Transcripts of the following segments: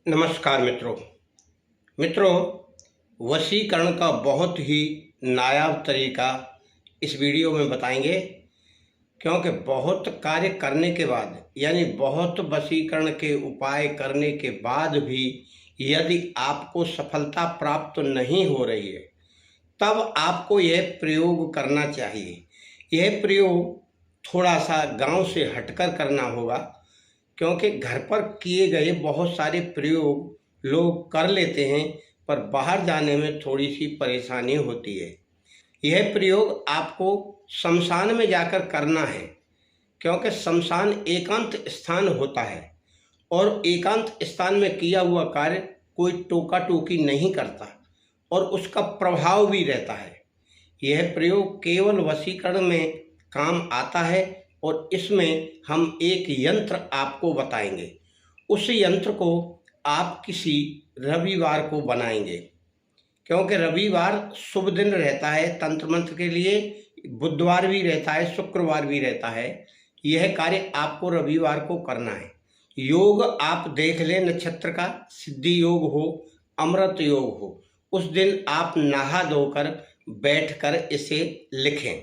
नमस्कार मित्रों, वशीकरण का बहुत ही नायाब तरीका इस वीडियो में बताएंगे। क्योंकि बहुत कार्य करने के बाद यानी बहुत वशीकरण के उपाय करने के बाद भी यदि आपको सफलता प्राप्त नहीं हो रही है, तब आपको यह प्रयोग करना चाहिए। यह प्रयोग थोड़ा सा गांव से हटकर करना होगा, क्योंकि घर पर किए गए बहुत सारे प्रयोग लोग कर लेते हैं, पर बाहर जाने में थोड़ी सी परेशानी होती है। यह प्रयोग आपको शमशान में जाकर करना है, क्योंकि शमशान एकांत स्थान होता है और एकांत स्थान में किया हुआ कार्य कोई टोका टोकी नहीं करता और उसका प्रभाव भी रहता है। यह प्रयोग केवल वशीकरण में काम आता है और इसमें हम एक यंत्र आपको बताएंगे। उस यंत्र को आप किसी रविवार को बनाएंगे, क्योंकि रविवार शुभ दिन रहता है तंत्र मंत्र के लिए। बुधवार भी रहता है, शुक्रवार भी रहता है। यह कार्य आपको रविवार को करना है। योग आप देख लें, नक्षत्र का सिद्धि योग हो, अमृत योग हो, उस दिन आप नहा धोकर बैठकर इसे लिखें।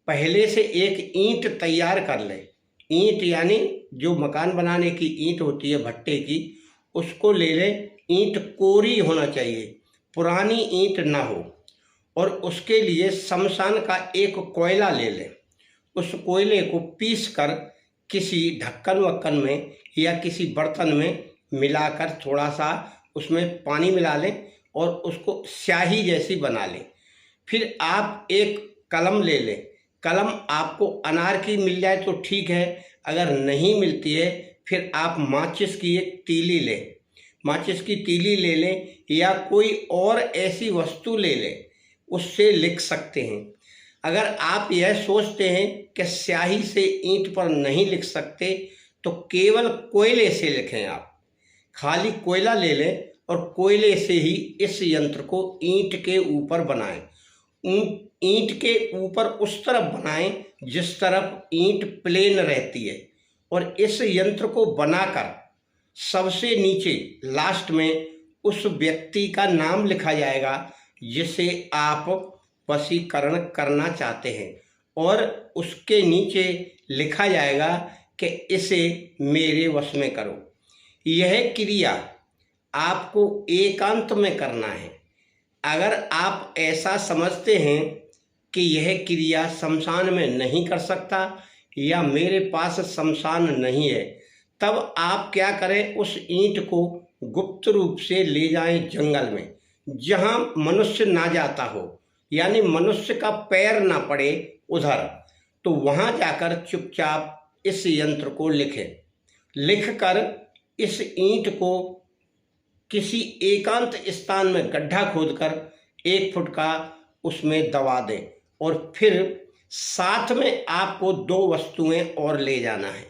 पहले से एक ईंट तैयार कर लें। ईंट यानी जो मकान बनाने की ईंट होती है भट्टे की, उसको ले लें। ईंट कोरी होना चाहिए, पुरानी ईंट ना हो। और उसके लिए शमशान का एक कोयला ले लें। उस कोयले को पीस कर किसी ढक्कन वक्कन में या किसी बर्तन में मिलाकर थोड़ा सा उसमें पानी मिला लें और उसको स्याही जैसी बना लें। फिर आप एक कलम ले लें। कलम आपको अनार की मिल जाए तो ठीक है, अगर नहीं मिलती है फिर आप माचिस की एक तीली लें। माचिस की तीली ले लें या कोई और ऐसी वस्तु ले लें, उससे लिख सकते हैं। अगर आप यह सोचते हैं कि स्याही से ईंट पर नहीं लिख सकते, तो केवल कोयले से लिखें। आप खाली कोयला ले लें और कोयले से ही इस यंत्र को ईंट के ऊपर बनाएं। ईंट के ऊपर उस तरफ बनाएं जिस तरफ ईंट प्लेन रहती है, और इस यंत्र को बनाकर सबसे नीचे लास्ट में उस व्यक्ति का नाम लिखा जाएगा जिसे आप वशीकरण करना चाहते हैं, और उसके नीचे लिखा जाएगा कि इसे मेरे वश में करो। यह क्रिया आपको एकांत में करना है। अगर आप ऐसा समझते हैं कि यह क्रिया शमशान में नहीं कर सकता या मेरे पास शमशान नहीं है, तब आप क्या करें, उस ईंट को गुप्त रूप से ले जाएं जंगल में, जहां मनुष्य ना जाता हो, यानी मनुष्य का पैर ना पड़े उधर। तो वहां जाकर चुपचाप इस यंत्र को लिखें। लिखकर इस ईंट को किसी एकांत स्थान में गड्ढा खोदकर 1 फुट का उसमें दबा दें, और फिर साथ में आपको 2 वस्तुएं और ले जाना है।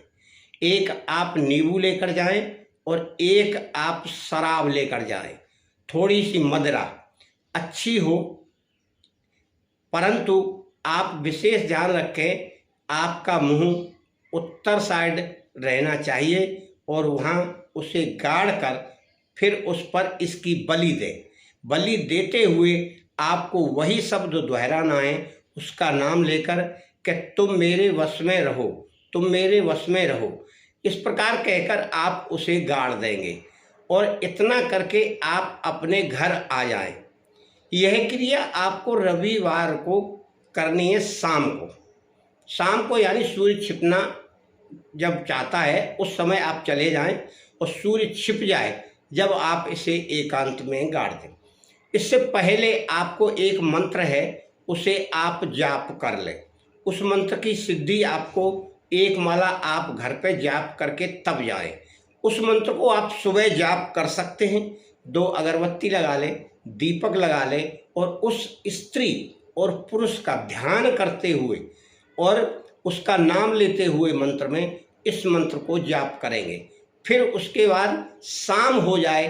एक आप नींबू लेकर जाएं और एक आप शराब लेकर जाएं। थोड़ी सी मदिरा अच्छी हो, परंतु आप विशेष ध्यान रखें, आपका मुंह उत्तर साइड रहना चाहिए और वहाँ उसे गाड़ कर फिर उस पर इसकी बलि दें। बलि देते हुए आपको वही शब्द दोहराना है, उसका नाम लेकर कि तुम मेरे वश में रहो, तुम मेरे वश में रहो। इस प्रकार कहकर आप उसे गाड़ देंगे और इतना करके आप अपने घर आ जाएं। यह क्रिया आपको रविवार को करनी है। शाम को यानी सूर्य छिपना जब चाहता है उस समय आप चले जाएं और सूर्य छिप जाए जब आप इसे एकांत में गाड़ दें। इससे पहले आपको एक मंत्र है, उसे आप जाप कर लें। उस मंत्र की सिद्धि आपको 1 माला आप घर पे जाप करके तब जाएं। उस मंत्र को आप सुबह जाप कर सकते हैं। 2 अगरबत्ती लगा लें, दीपक लगा लें और उस स्त्री और पुरुष का ध्यान करते हुए और उसका नाम लेते हुए मंत्र में इस मंत्र को जाप करेंगे। फिर उसके बाद शाम हो जाए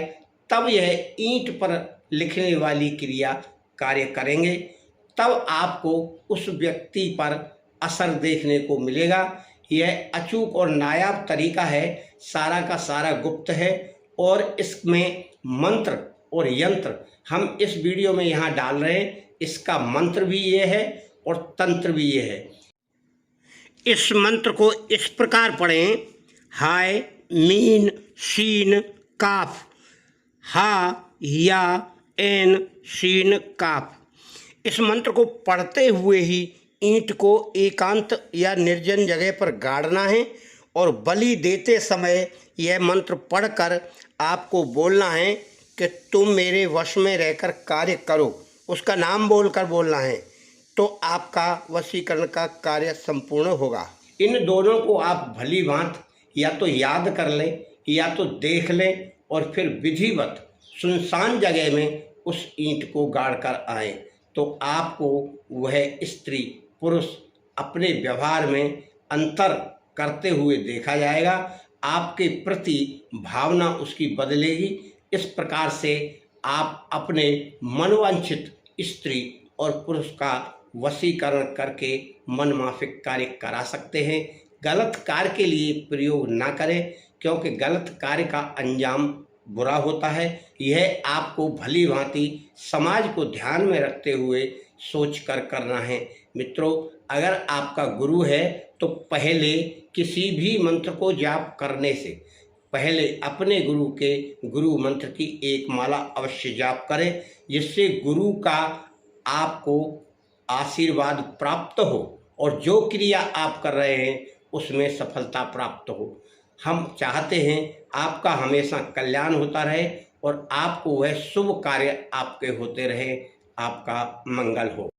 तब यह ईंट पर लिखने वाली क्रिया कार्य करेंगे। तब आपको उस व्यक्ति पर असर देखने को मिलेगा। यह अचूक और नायाब तरीका है, सारा का सारा गुप्त है और इसमें मंत्र और यंत्र हम इस वीडियो में यहाँ डाल रहे हैं। इसका मंत्र भी ये है और तंत्र भी ये है। इस मंत्र को इस प्रकार पढ़ें, हाय मीन शीन काफ, हा या एन शीन काफ। इस मंत्र को पढ़ते हुए ही ईंट को एकांत या निर्जन जगह पर गाड़ना है और बलि देते समय यह मंत्र पढ़कर आपको बोलना है कि तुम मेरे वश में रहकर कार्य करो। उसका नाम बोलकर बोलना है, तो आपका वशीकरण का कार्य संपूर्ण होगा। इन दोनों को आप भली भांत या तो याद कर लें या तो देख लें और फिर विधिवत सुनसान जगह में उस ईंट को गाड़ कर आएँ, तो आपको वह स्त्री पुरुष अपने व्यवहार में अंतर करते हुए देखा जाएगा। आपके प्रति भावना उसकी बदलेगी। इस प्रकार से आप अपने मनोवांछित स्त्री और पुरुष का वशीकरण करके मनमाफिक कार्य करा सकते हैं। गलत कार्य के लिए प्रयोग ना करें, क्योंकि गलत कार्य का अंजाम बुरा होता है। यह आपको भली भांति समाज को ध्यान में रखते हुए सोच कर करना है। मित्रों, अगर आपका गुरु है तो पहले किसी भी मंत्र को जाप करने से पहले अपने गुरु के गुरु मंत्र की एक माला अवश्य जाप करें, जिससे गुरु का आपको आशीर्वाद प्राप्त हो और जो क्रिया आप कर रहे हैं उसमें सफलता प्राप्त हो। हम चाहते हैं आपका हमेशा कल्याण होता रहे और आपको वह शुभ कार्य आपके होते रहे। आपका मंगल हो।